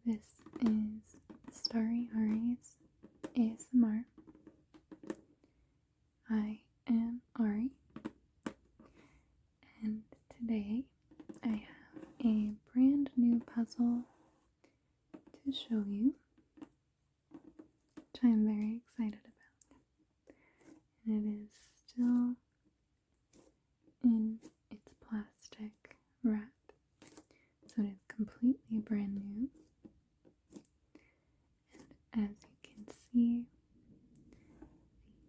This is Starry Ari's ASMR. I am Ari, and today I have a brand new puzzle to show you, which I am very excited about. And it is still in its plastic wrap, so it is completely brand new. And as you can see,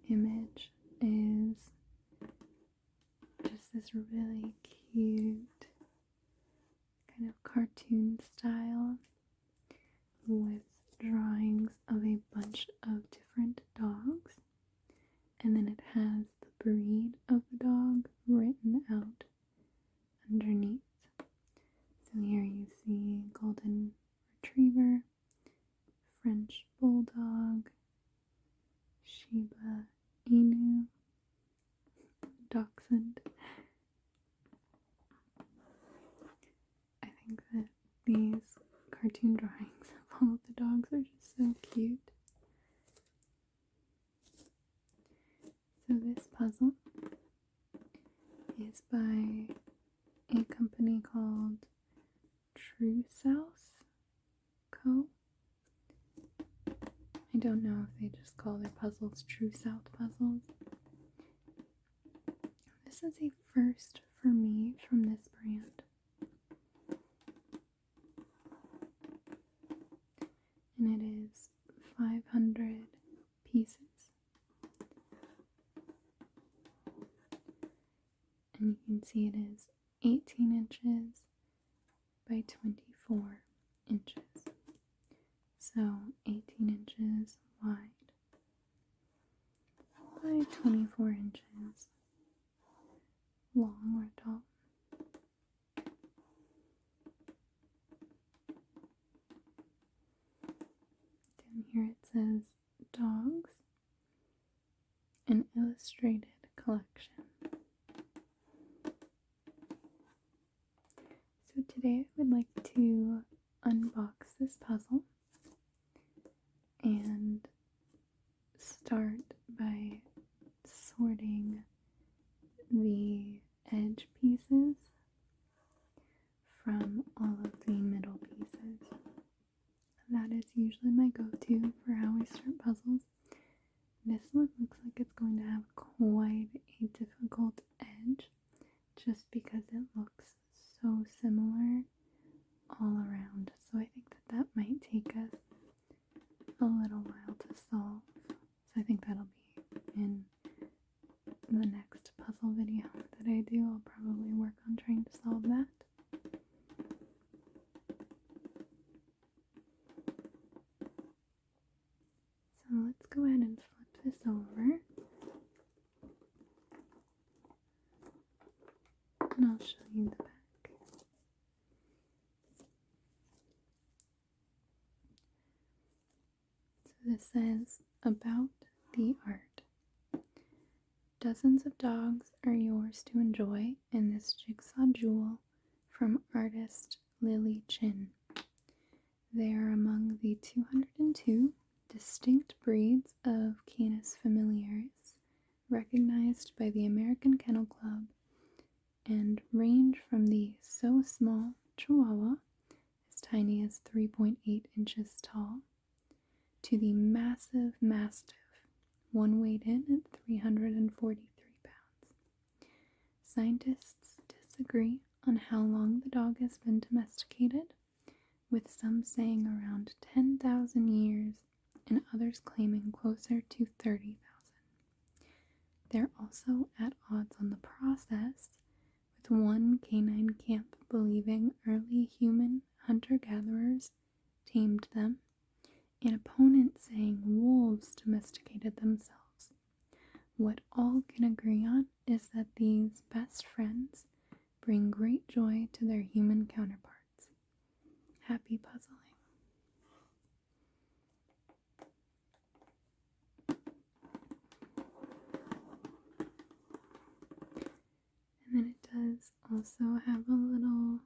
the image is just this really cute kind of cartoon style with drawings of a bunch of different dogs, and then it has the breed of the dog written out underneath. So here you see Golden Retriever, French Bulldog, Shiba Inu, Dachshund. I think that these cartoon drawings of all of the dogs are just so cute. So this puzzle is by a company called True South Co. I don't know if they just call their puzzles True South puzzles. This is a first for me from this brand. And it is 500 pieces. And you can see it is 18 inches by 24 inches. So 18 inches wide by 24 inches long or tall. Down here it says Dogs, an illustrated collection. So today I would like to unbox this puzzle and start by sorting the edge pieces from all of the middle pieces. That is usually my go-to for how I start puzzles. This one looks like it's going to have quite a difficult edge just because it looks so similar all around. So I think that that might take us a little while to solve. So I think that'll be in the next puzzle video that I do. I'll probably work on trying to solve that. So let's go ahead and flip this over. And I'll show you the back. So this says, about the art. Dozens of dogs are yours to enjoy in this jigsaw jewel from artist Lily Chin. They are among the 202 distinct breeds of Canis familiaris recognized by the American Kennel Club and range from the so small Chihuahua, as tiny as 3.8 inches tall, to the massive Mastiff, one weighed in at 343 pounds. Scientists disagree on how long the dog has been domesticated, with some saying around 10,000 years and others claiming closer to 30,000. They're also at odds on the process, with one canine camp believing early human hunter-gatherers tamed them, an opponent saying wolves domesticated themselves. What all can agree on is that these best friends bring great joy to their human counterparts. Happy puzzling. And then it does also have a little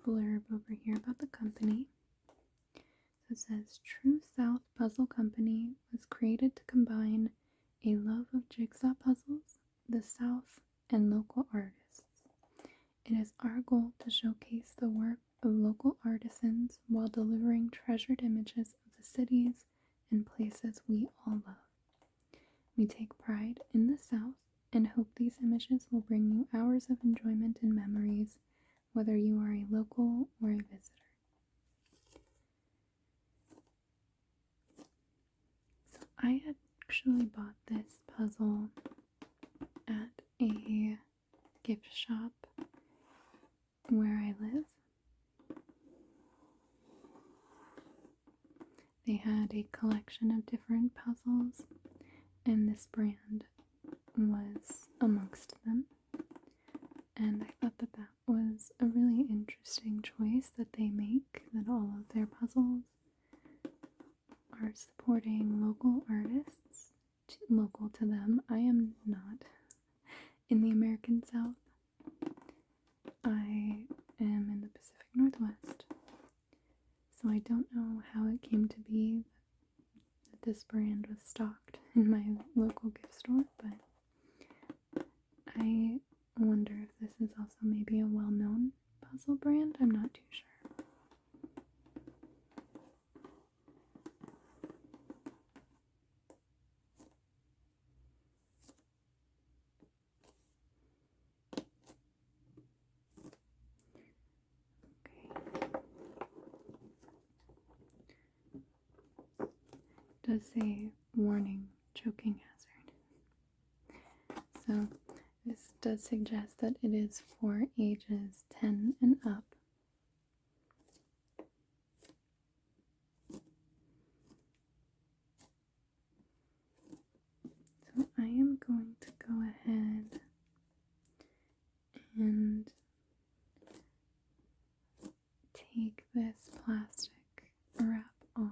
blurb over here about the company. it says True South Puzzle Company was created to combine a love of jigsaw puzzles, the South, and local artists. It is our goal to showcase the work of local artisans while delivering treasured images of the cities and places we all love. We take pride in the South and hope these images will bring you hours of enjoyment and memories, whether you are a local or a visitor. So I actually bought this puzzle at a gift shop where I live. They had a collection of different puzzles, and this brand was amongst them. And I thought that that was a really interesting choice that they make, that all of their puzzles are supporting local artists, local to them. I am not in the American South. I am in the Pacific Northwest. So I don't know how it came to be that this brand was stocked in my local gift store, but I wonder if this is also maybe a well-known puzzle brand. I'm not too sure. Does say warning, choking hazard. So this does suggest that it is for ages 10 and up. So I am going to go ahead and take this plastic wrap off.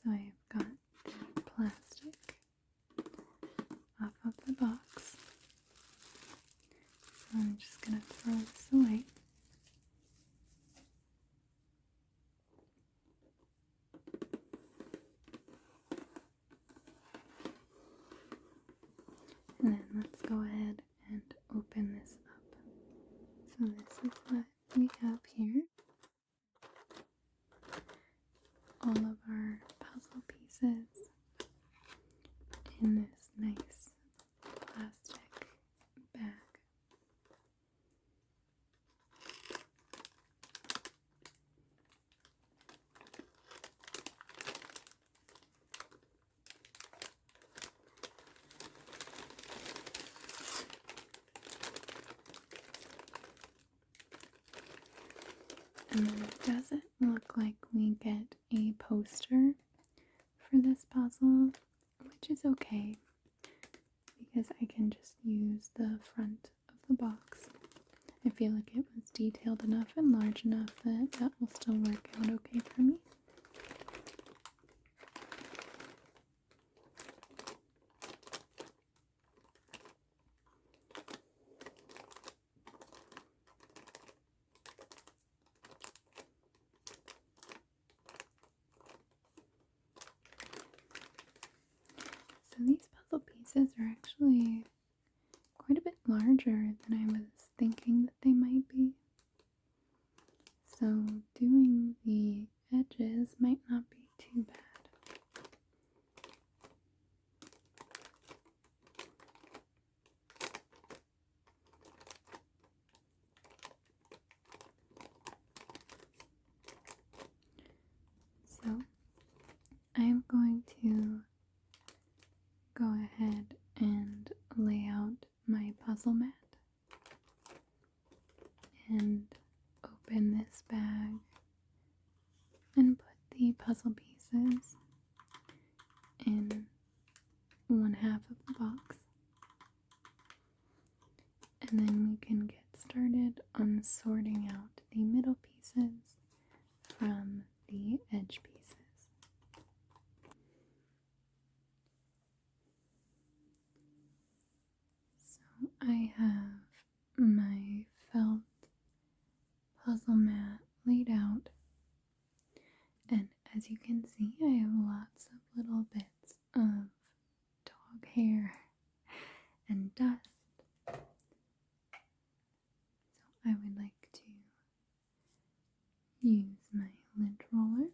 So I've got the plastic off of the box. So I'm just going to throw this away. And then let's go ahead and open this up. So this is what we have here. All of our puzzle pieces in this nice plastic bag. And then it doesn't look like we get a poster for this puzzle, which is okay because I can just use the front of the box. I feel like it was detailed enough and large enough that that will still work out okay for me. So these puzzle pieces are actually quite a bit larger than I was thinking that they might be. So doing the edges might not be too bad. So I am going to go ahead and lay out my puzzle mat and open this bag and put the puzzle pieces in one half of the box. And then we can get started on sorting out the middle pieces from the edge pieces. So I have my felt puzzle mat laid out, and as you can see, I have lots of little bits of dog hair and dust. So I would like to use my lint roller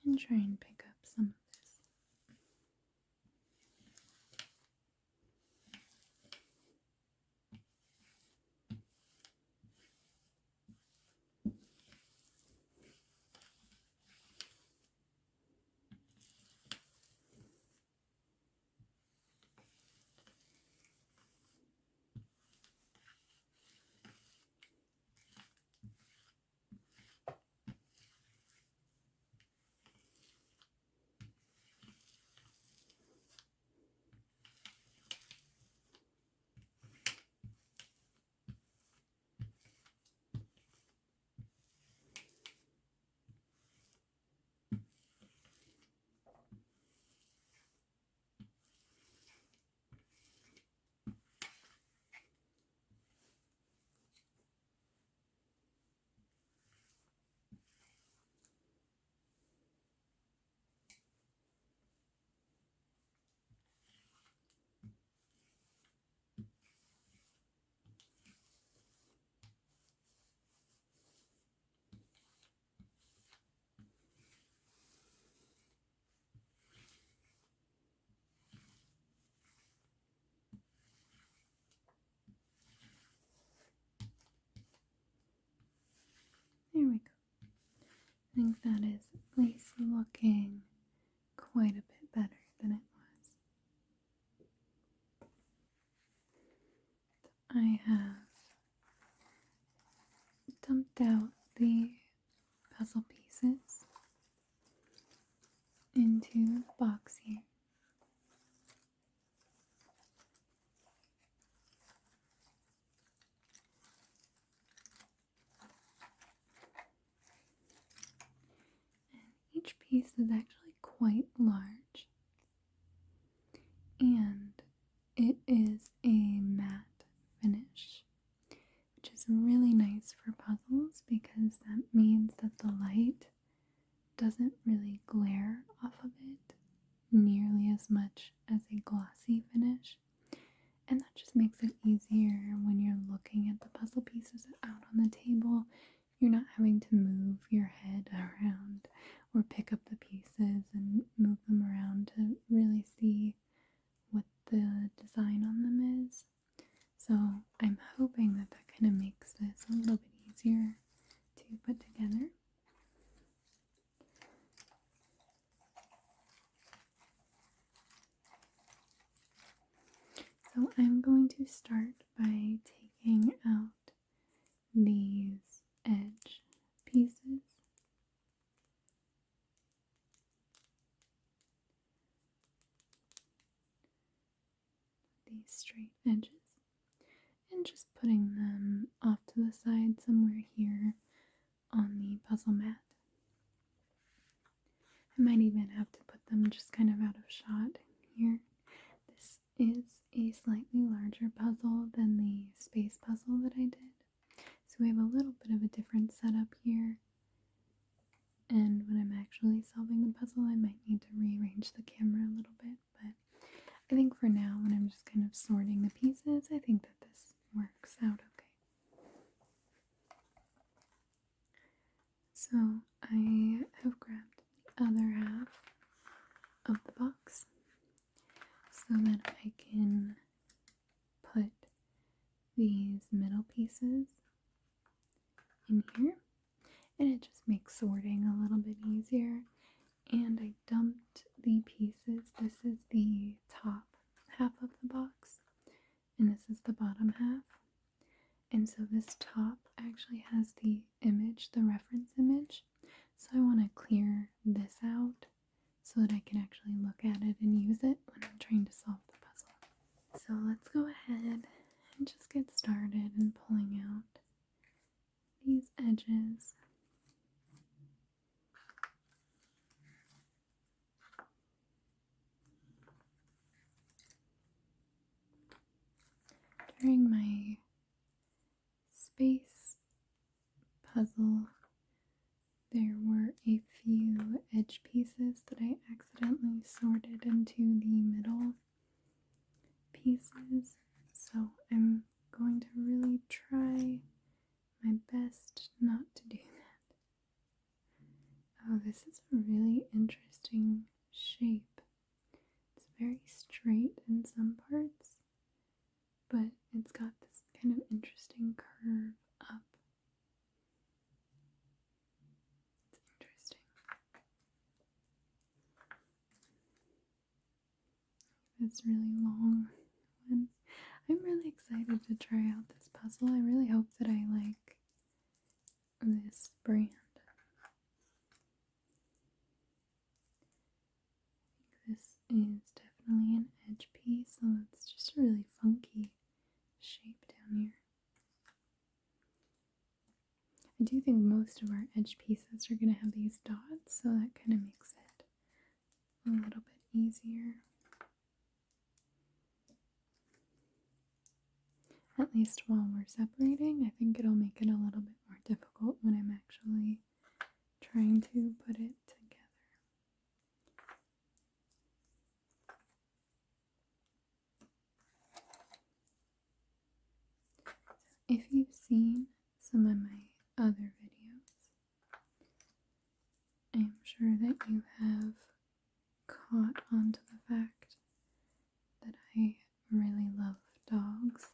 and try and pick up some of this. There we go. I think that is at least looking quite a bit better than it was. I have dumped out the puzzle pieces into the box here. Each piece is actually quite large, and it is a matte finish, which is really nice for puzzles because that means that the light doesn't really glare off of it nearly as much as a glossy finish, and that just makes it easier when you're looking at the puzzle pieces out on the table. You're not having to move your head around or pick up the pieces and move them around to really see what the design on them is. So I'm hoping that that kind of makes this a little bit easier to put together. So I'm going to start by taking out these edge pieces. These straight edges. And just putting them off to the side somewhere here on the puzzle mat. I might even have to put them just kind of out of shot here. This is a slightly larger puzzle than the space puzzle that I did. So we have a little bit of a different setup here. And when I'm actually solving the puzzle, I might need to rearrange the camera a little bit, but I think for now, when I'm just kind of sorting the pieces, I think that this works out okay. So I have grabbed the other half of the box so that I can put these middle pieces in here, and it just makes sorting a little bit easier. And I dumped the pieces. This is the top half of the box, and this is the bottom half. And so this top actually has the image, the reference image. So I want to clear this out so that I can actually look at it and use it when I'm trying to solve the puzzle. So let's go ahead and just get started in pulling out these edges. During my space puzzle, there were a few edge pieces that I accidentally sorted into the middle pieces, so I'm going to really try my best not to do that. Oh, this is a really interesting shape. It's very straight in some parts, but it's got this kind of interesting curve up. It's interesting. This really long one. I'm really excited to try out this puzzle. I really hope that I like this brand. I think this is definitely an edge piece, so it's just a really funky shape down here. I do think most of our edge pieces are going to have these dots, so that kind of makes it a little bit easier. At least while we're separating, I think it'll make it a little bit more difficult when I'm actually trying to put it together. If you've seen some of my other videos, I am sure that you have caught on to the fact that I really love dogs.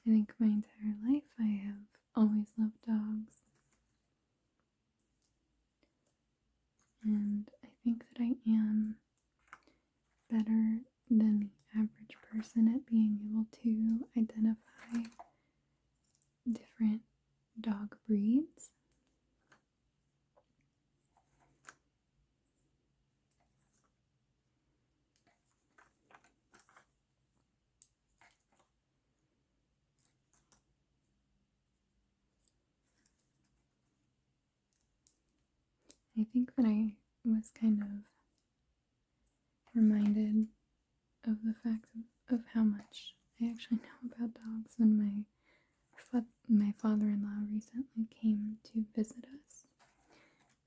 I think my entire life I have always loved dogs. And I think that I am better than the average person at being able to identify different dog breeds. I think that I was kind of reminded of the fact of how much I actually know about dogs when my father-in-law recently came to visit us,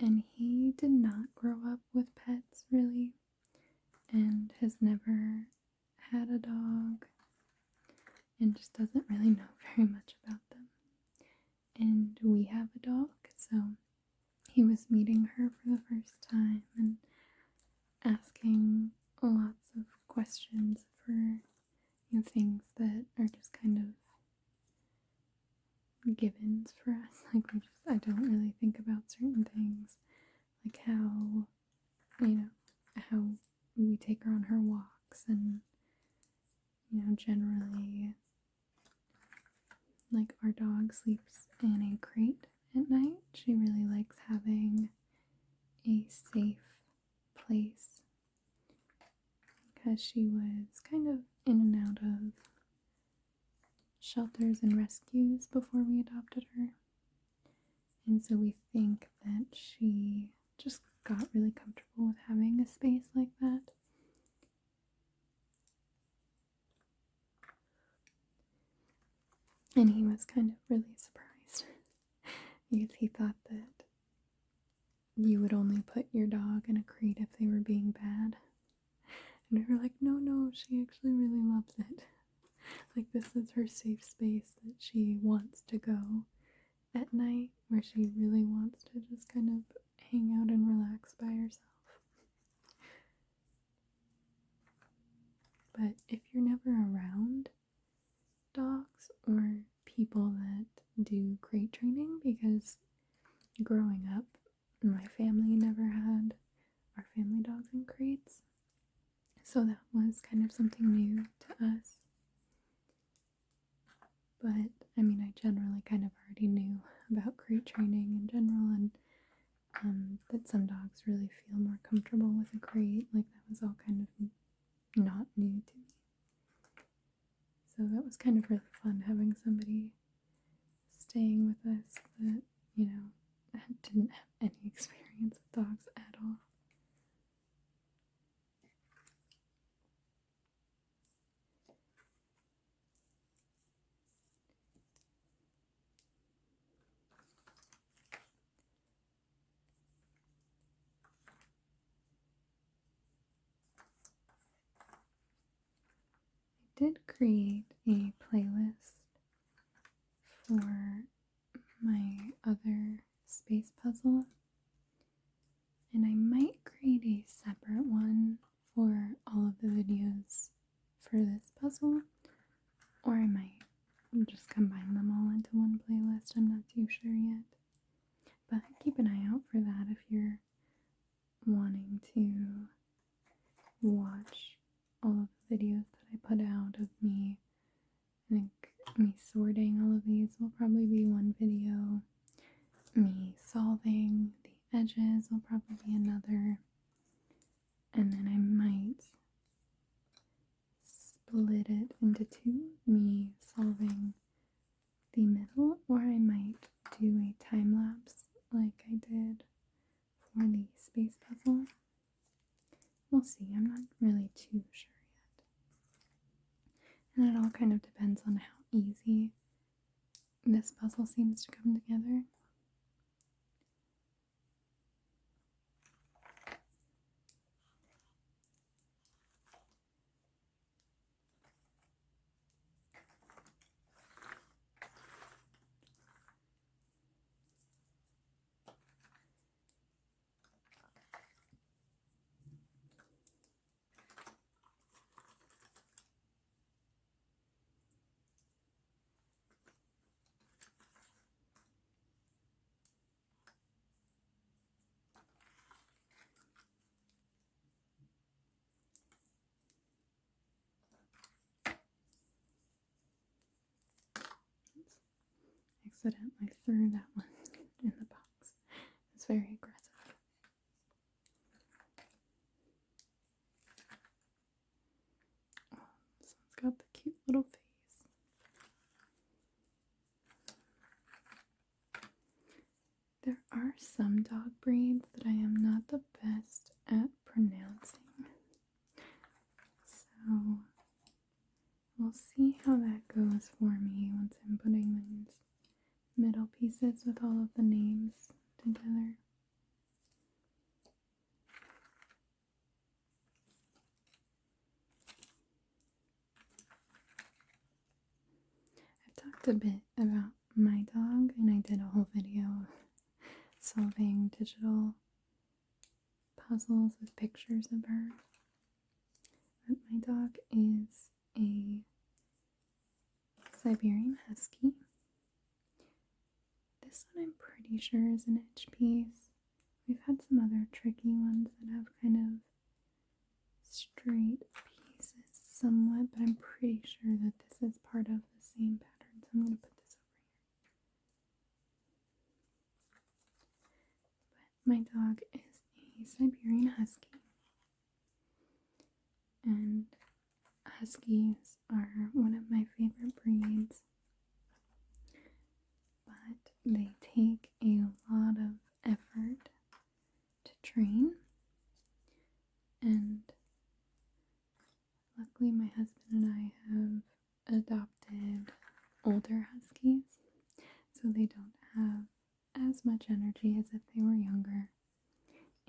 and he did not grow up with pets really, and has never had a dog, and just doesn't really know very much about them. And we have a dog, so he was meeting her for the first time and asking lots of questions for things that are just kind of givens for us. Like I don't really think about certain things, like how how we take her on her walks, and generally, like, our dog sleeps in a crate at night. She really likes having a safe place because she was kind of in and out of shelters and rescues before we adopted her. And so we think that she just got really comfortable with having a space like that. And he was kind of really surprised because he thought that you would only put your dog in a crate if they were being bad. And we were like, no, she actually really loves it. Like, this is her safe space that she wants to go at night, where she really wants to just kind of hang out and relax by herself. But if you're never around dogs or people that do crate training, because growing up, my family never had our family dogs in crates, so that was kind of something new to us. But I mean, I generally kind of already knew about crate training in general, and that some dogs really feel more comfortable with a crate. Like, that was all kind of not new to me. So that was kind of really fun, having somebody staying with us that, you know, didn't have any experience with dogs at all. I did create a playlist for my other space puzzle, and I might create a separate one for all of the videos for this puzzle, or I might just combine them all into one playlist. I'm not too sure yet, but keep an eye out for that if you're wanting to watch all of the videos that I put out of me. I think me sorting all of these will probably be one video. Me solving the edges will probably be another. And then I might split it into two. Me solving the middle, or I might do a time lapse like I did for the space puzzle. We'll see. I'm not really too sure yet. And it all kind of depends on how easy this puzzle seems to come together. Accidentally threw that one in the box. It's very aggressive. Oh, this one's got the cute little face. There are some dog breeds that I am not the best at pronouncing. So we'll see how that goes for me once I'm putting these middle pieces with all of the names together. I've talked a bit about my dog, and I did a whole video solving digital puzzles with pictures of her. But my dog is a Siberian Husky. This one I'm pretty sure is an edge piece. We've had some other tricky ones that have kind of straight pieces somewhat, but I'm pretty sure that this is part of the same pattern, so I'm going to put this over here. But my dog is a Siberian Husky, and Huskies are one of my favorite breeds, but they take a lot of effort to train, and luckily my husband and I have adopted older huskies, so they don't have as much energy as if they were younger.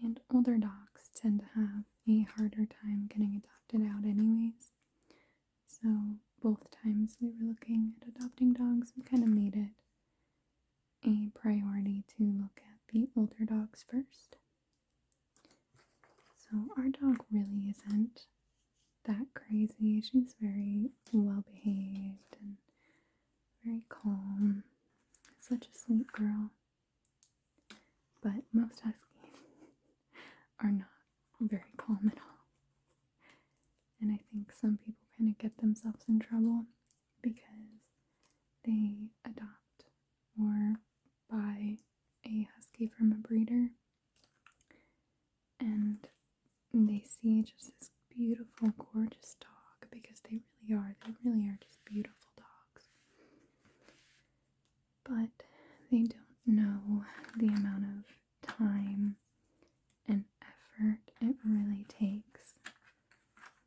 And older dogs tend to have a harder time getting adopted out anyways. So both times we were looking at adopting dogs, we kind of made it a priority to look at the older dogs first. So our dog really isn't that crazy. She's very well behaved and very calm. Such a sweet girl. But most huskies are not very calm at all. And I think some people kind of get themselves in trouble because they adopt or buy a husky from a breeder and they see just this beautiful, gorgeous dog, because they really are just beautiful dogs. But they don't know the amount of time and effort it really takes,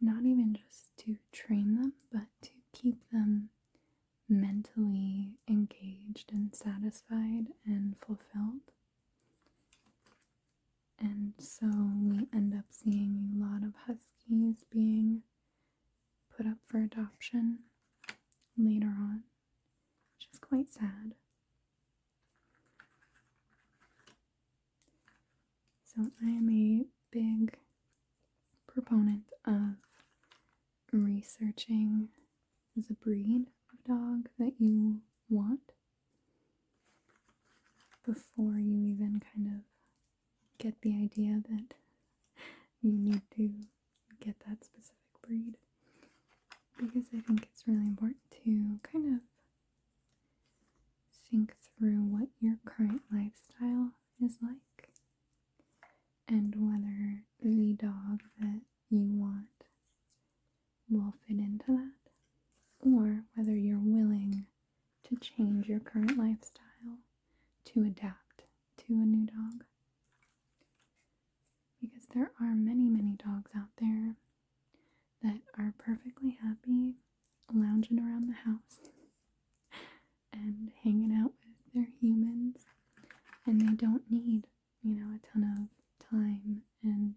not even just to train them, but to keep them mentally engaged and satisfied and fulfilled. And so we end up seeing a lot of huskies being put up for adoption later on, which is quite sad. So I am a big proponent of researching the breed of dog that you want before you even kind of get the idea that you need to get that specific breed, because I think it's really important to kind of think through what your current lifestyle is like and whether the dog that you want will fit into that, or whether you're willing to change your current lifestyle to adapt to a new dog. Because there are many, many dogs out there that are perfectly happy lounging around the house and hanging out with their humans, and they don't need, a ton of time and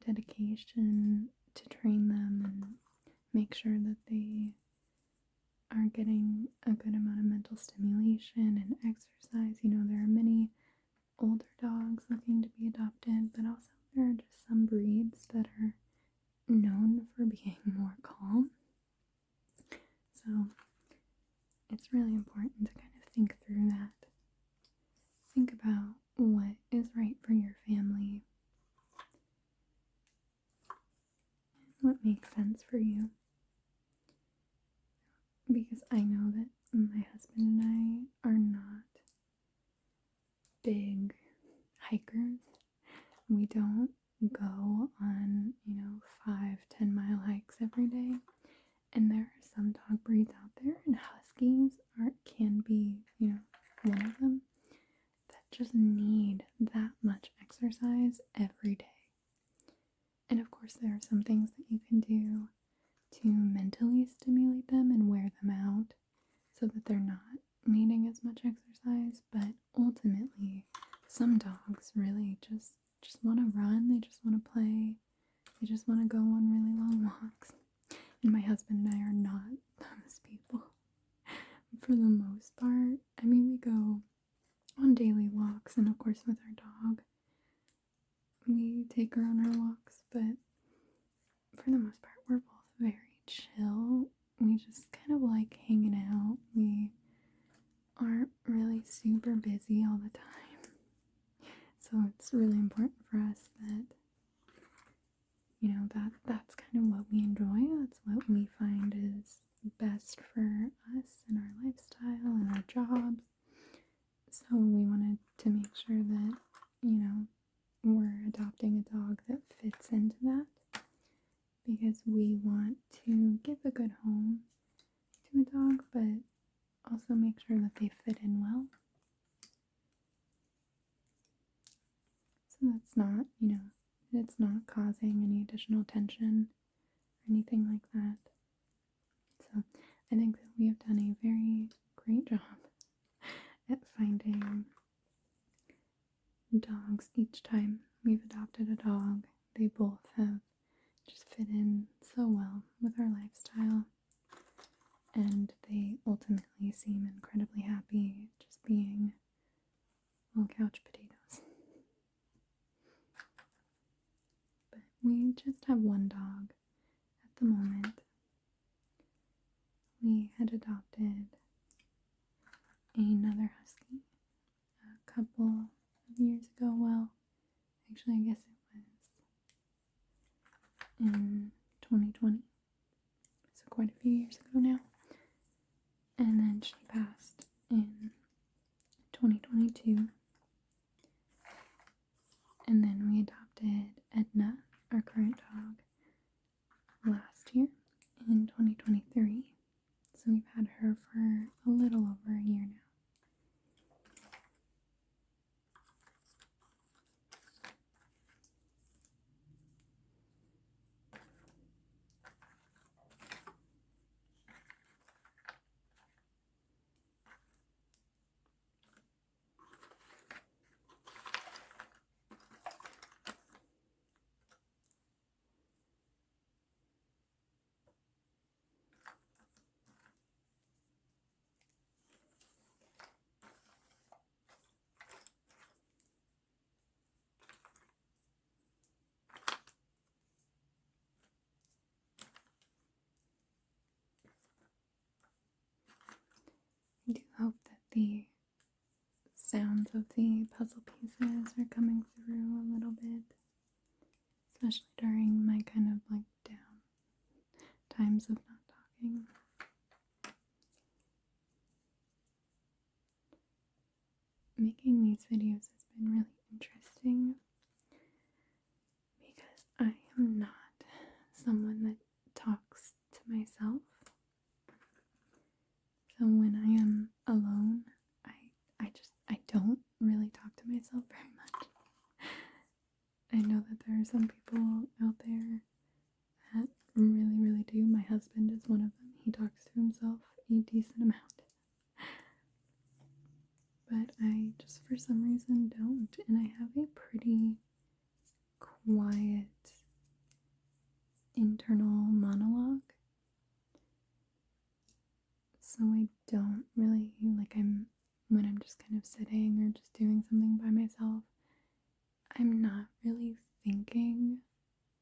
dedication to train them and make sure that they are getting a good amount of mental stimulation and exercise. There are many older dogs looking to be adopted, but also there are just some breeds that are known for being more calm. So it's really important to kind of think through that. Think about what is right for your family, what makes sense for you. Because I know that my husband and I are not big hikers. We don't go on, 5-10 mile hikes every day. And there are some dog breeds out there, and huskies can be, one of them, that just need that much exercise every day. And of course there are some things that you can do to mentally stimulate them and wear them out so that they're not needing as much exercise. But ultimately, some dogs really just want to run, they just want to play, they just want to go on really long walks. And my husband and I are not those people. For the most part, we go on daily walks, and of course with our dog, we take her on our walks, but for the most part, we're both very chill. We just kind of like hanging out. We aren't really super busy all the time. So it's really important for us that, that's kind of what we enjoy. That's what we find is best for us and our lifestyle and our jobs. So we wanted to make sure that, we're adopting a dog that fits into that, because we want to give a good home to a dog, but also make sure that they fit in well. So that's not, it's not causing any additional tension or anything like that. So I think that we have done a very great job at finding dogs each time we've adopted a dog. They both have just fit in so well with our lifestyle, and they ultimately seem incredibly happy just being little couch potatoes. But we just have one dog at the moment. We had adopted another husky a couple of years ago. Well, actually, I guess it was in 2020, so quite a few years ago now. And then she passed in 2022. And then we adopted Edna, our current dog, last year in 2023. So we've had her for a little over a year now. I do hope that the sounds of the puzzle pieces are coming through a little bit, especially during my kind of like down times of not talking. Making these videos has been really interesting because I am not someone that talks to myself. So when I am alone, I don't really talk to myself very much. I know that there are some people out there that really do. My husband is one of them. He talks to himself a decent amount. But I just for some reason don't. And I have a pretty quiet internal monologue. So I don't really, when I'm just kind of sitting or just doing something by myself, I'm not really thinking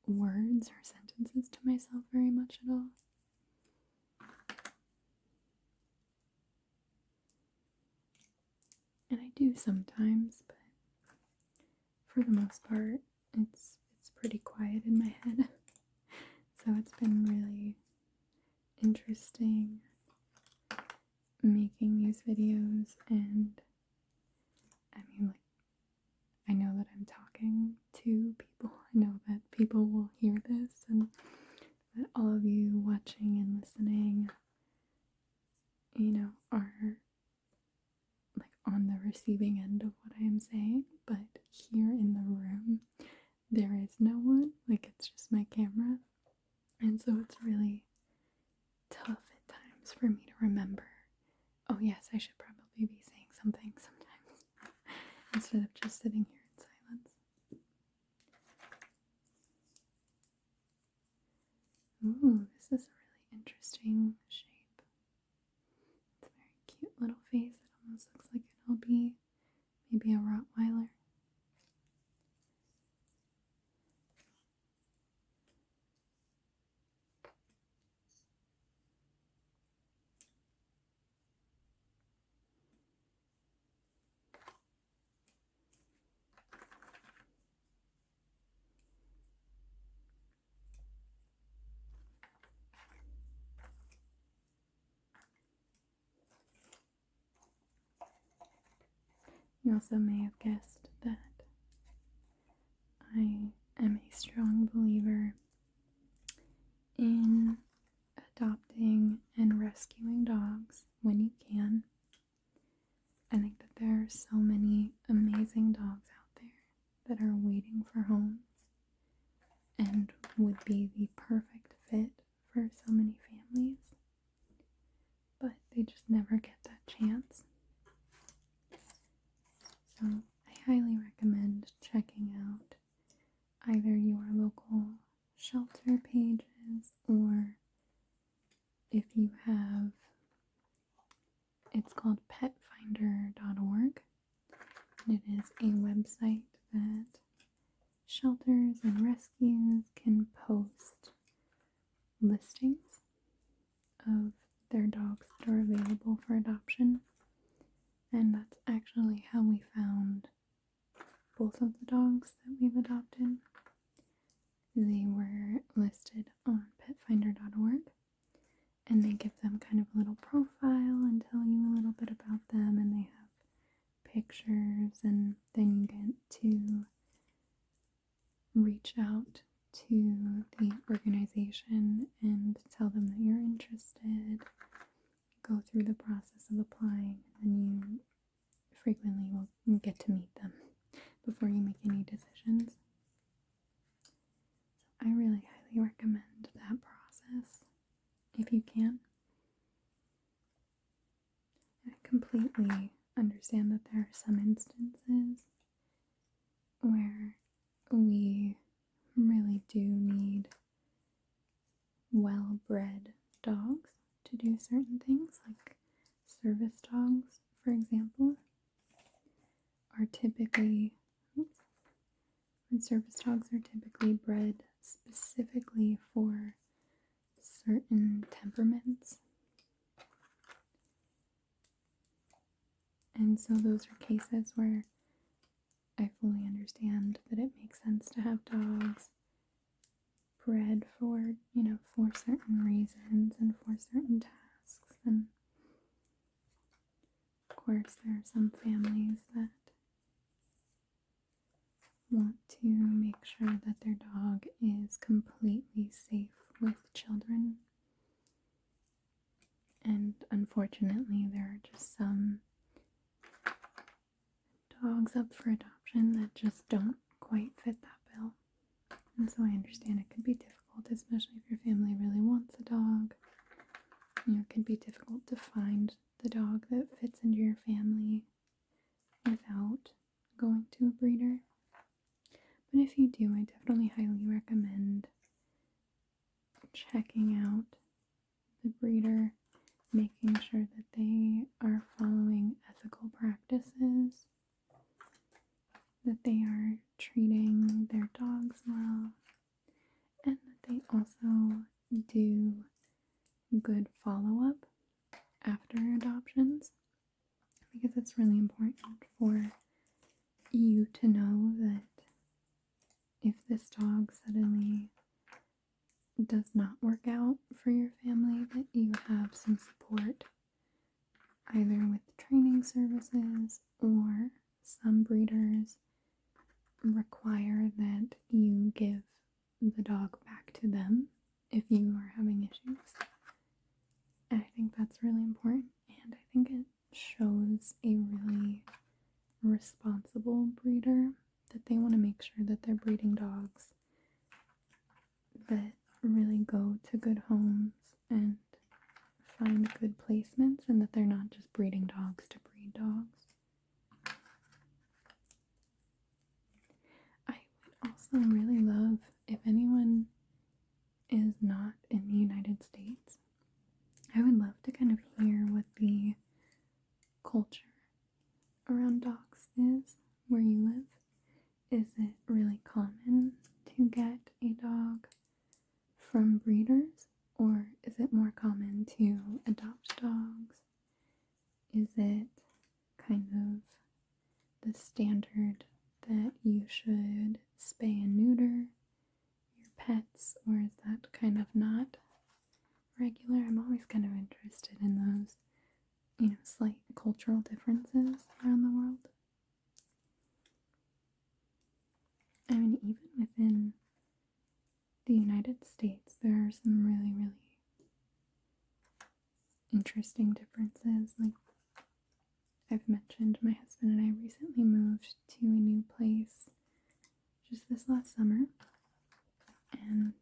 words or sentences to myself very much at all. And I do sometimes, but for the most part, it's pretty quiet in my head. So it's been really interesting making these videos, and I know that I'm talking to people. I know that people will hear this, and that all of you watching and listening, are on the receiving end of what I am saying. But here in the room, there is no one. It's just my camera. And so it's really tough at times for me to remember, oh yes, I should probably be saying something sometimes, instead of just sitting here in silence. Ooh, this is a really interesting shape. It's a very cute little face. It almost looks like it'll be maybe a Rottweiler. You also may have guessed that I am a strong believer in adopting and rescuing dogs when you can. I think that there are so many amazing dogs out there that are waiting for homes and would be the perfect fit for so many families. but they just never get that chance. So I highly recommend checking out either your local shelter pages, or if you have, it's called petfinder.org. It is a website that shelters and rescues can post listings of their dogs that are available for adoption. And that's actually how we found both of the dogs that we've adopted. They were listed on petfinder.org, and they give them kind of a little profile and tell you a little bit about them, and they have pictures, and then you get to reach out to the organization and tell them that you're interested, go through the process of applying, and you frequently will get to meet them before you make any decisions. So I really highly recommend that process if you can. I completely understand that there are some instances where we really do need well-bred dogs to do certain things, like service dogs, for example, are typically, service dogs are typically bred specifically for certain temperaments. And so those are cases where I fully understand that it makes sense to have dogs bred for, for certain reasons and for certain tasks. And of course, there are some families that want to make sure that their dog is completely safe with children. And unfortunately, there are just some dogs up for adoption that just don't quite fit that bill. And so I understand it can be difficult, especially if your family really wants a dog. It can be difficult to find the dog that fits into your family without going to a breeder. But if you do, I definitely highly recommend checking out the breeder, making sure that they are following ethical practices, that they are treating their dogs well, and that they also do good follow-up after adoptions, because it's really important for you to know that if this dog suddenly does not work out for your family, that you have some support, either with training services, or some breeders require that you give the dog back to them if you are having issues. And I think that's really important, and I think it shows a really responsible breeder that they want to make sure that they're breeding dogs that really go to good homes and find good placements, and that they're not just breeding dogs to breed dogs. I would also really love, if anyone is not in the United States, I would love to kind of hear what the culture around dogs is where you live. Is it really common to get a dog from breeders, or is it more common to adopt dogs? Is it kind of the standard that you should spay and neuter your pets, or is that kind of not regular? I'm always kind of interested in those, slight cultural differences around the world. I mean, even within the United States, there are some really, really interesting differences. Like I've mentioned, my husband and I recently moved to a new place just this last summer, and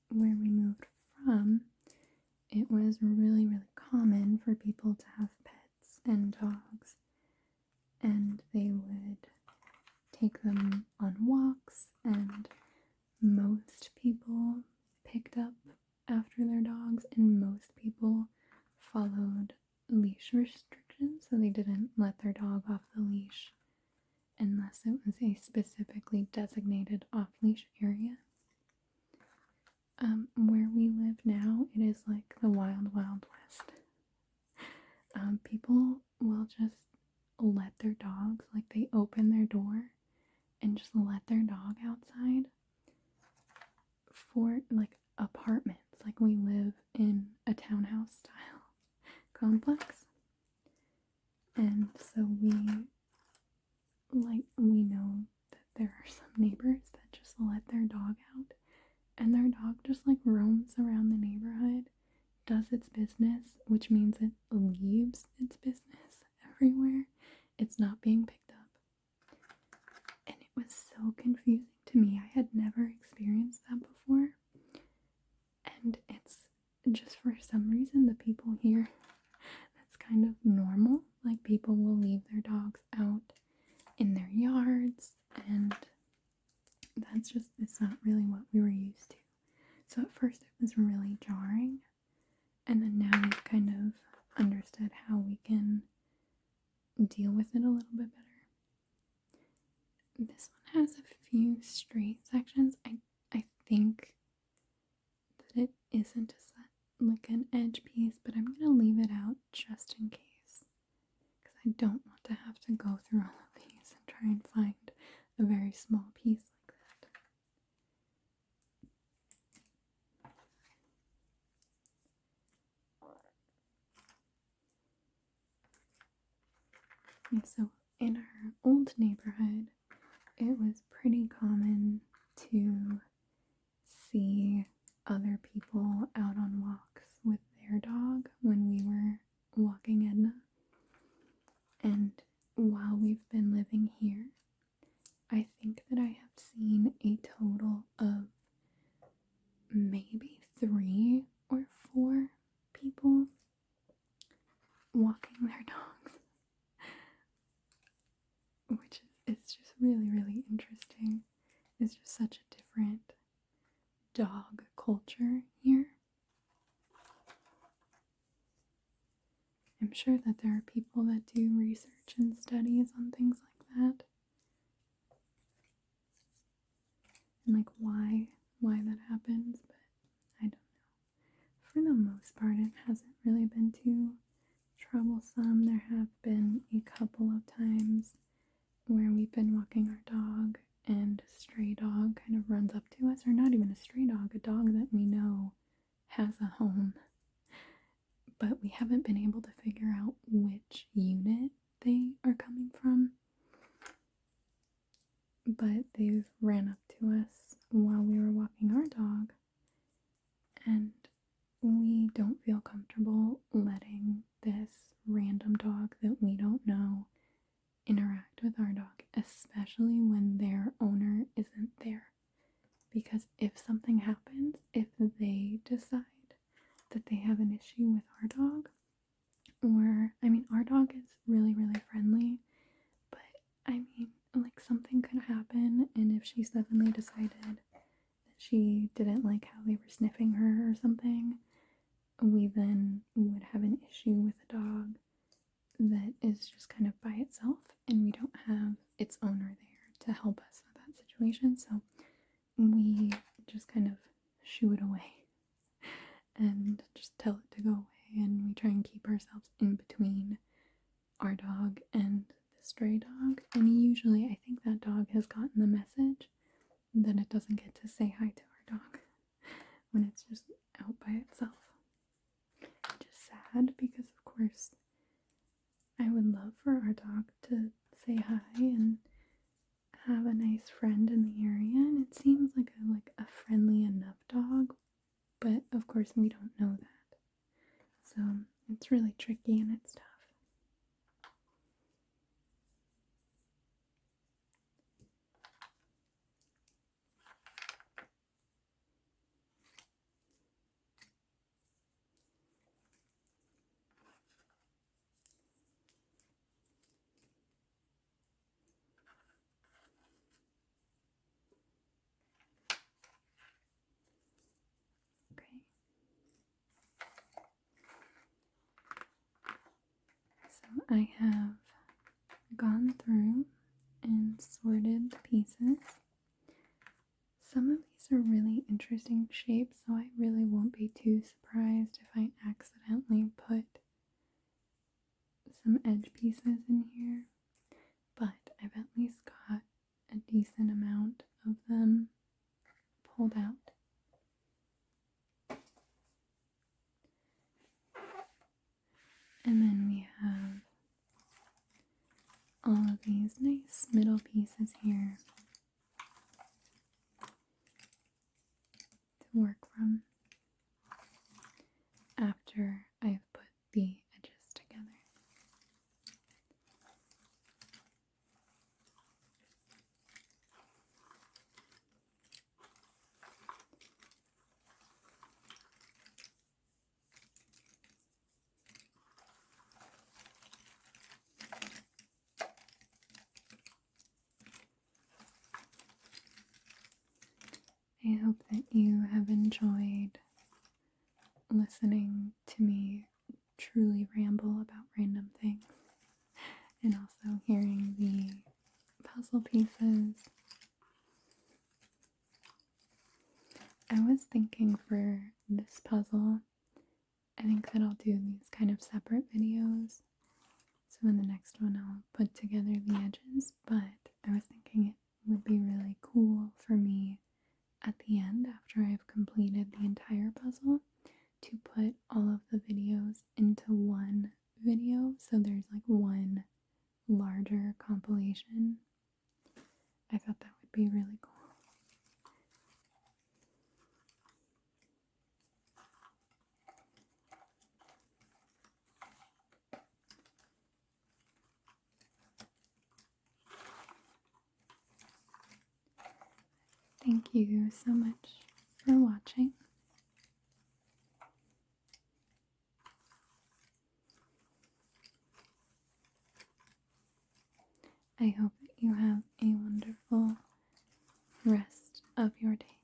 where we moved from, it was really, really common people to have pets and dogs, and they would take them on walks, and most people picked up after their dogs, and most people followed leash restrictions, so they didn't let their dog off the leash unless it was a specifically designated off-leash area. Where we live now, it is like the wild, wild west. People will just let their dogs, like they open their door and just let their dog outside for like apartments. Like we live in a townhouse style complex. And so we know that there are some neighbors that just let their dog out, and their dog just like roams around the neighborhood, does its business, which means it leaves its business everywhere. It's not being picked up. And it was so confusing to me. I had never experienced that before. And it's just for some reason the people here, that's kind of normal. Like people will leave their dogs out in their yards, and it's not really what we were used to. So at first it was really jarring, and then now we've kind of understood how we can deal with it a little bit better. This one has a few straight sections. I think that it isn't like an edge piece, but I'm going to leave it out just in case, because I don't want to have to go through all of these and try and find a very small piece like that. And so in our old neighborhood, it was pretty common to see other people out on walks with their dog when we were walking Edna. And while we've been living here, I think that I have seen a total of maybe 3 or 4 people walking their dogs, which is just really, really interesting. It's just such a different dog culture here. I'm sure that there are people that do research and studies on things like that, and like why that happens, but I don't know. For the most part, it hasn't really been too troublesome. There have been a couple of times where we've been walking our dog and a stray dog kind of runs up to us, or not even a stray dog, a dog that we know has a home, but we haven't been able to figure out which unit they are coming from. But they've ran up to us while we were walking our dog, and we don't feel comfortable letting this random dog that we don't know interact with our dog, especially when their owner isn't there. Because if something happens, if they decide that they have an issue with our dog, or, I mean, our dog is really, really friendly, but, I mean, like, something could happen, and if she suddenly decided that she didn't like how they were sniffing her or something, we then would have an issue with a dog that is just kind of by itself, and we don't have its owner there to help us with that situation, so we just kind of shoo it away and just tell it to go away, and we try and keep ourselves in between our dog and the stray dog. And usually I think that dog has gotten the message that it doesn't get to say hi to our dog when it's just out by itself. Which is sad, because of course I would love for our dog to say hi and have a nice friend in the area, and it seems like a friendly enough dog, but of course we don't know that. So it's really tricky and it's tough. I have gone through and sorted the pieces. Some of these are really interesting shapes, so I really won't be too surprised if I accidentally put some edge pieces in here. But I've at least got a decent amount of them pulled out. And then we have all of these nice middle pieces here to work from after I've put the edges together. I hope that you have enjoyed listening to me truly ramble about random things, and also hearing the puzzle pieces. I was thinking for this puzzle, I think that I'll do these kind of separate videos. So in the next one I'll put together the edges, but I was thinking it would be really cool for me at the end, after I've completed the entire puzzle, to put all of the videos into one video, so there's like one larger compilation. I thought that would be really cool. Thank you so much for watching. I hope that you have a wonderful rest of your day.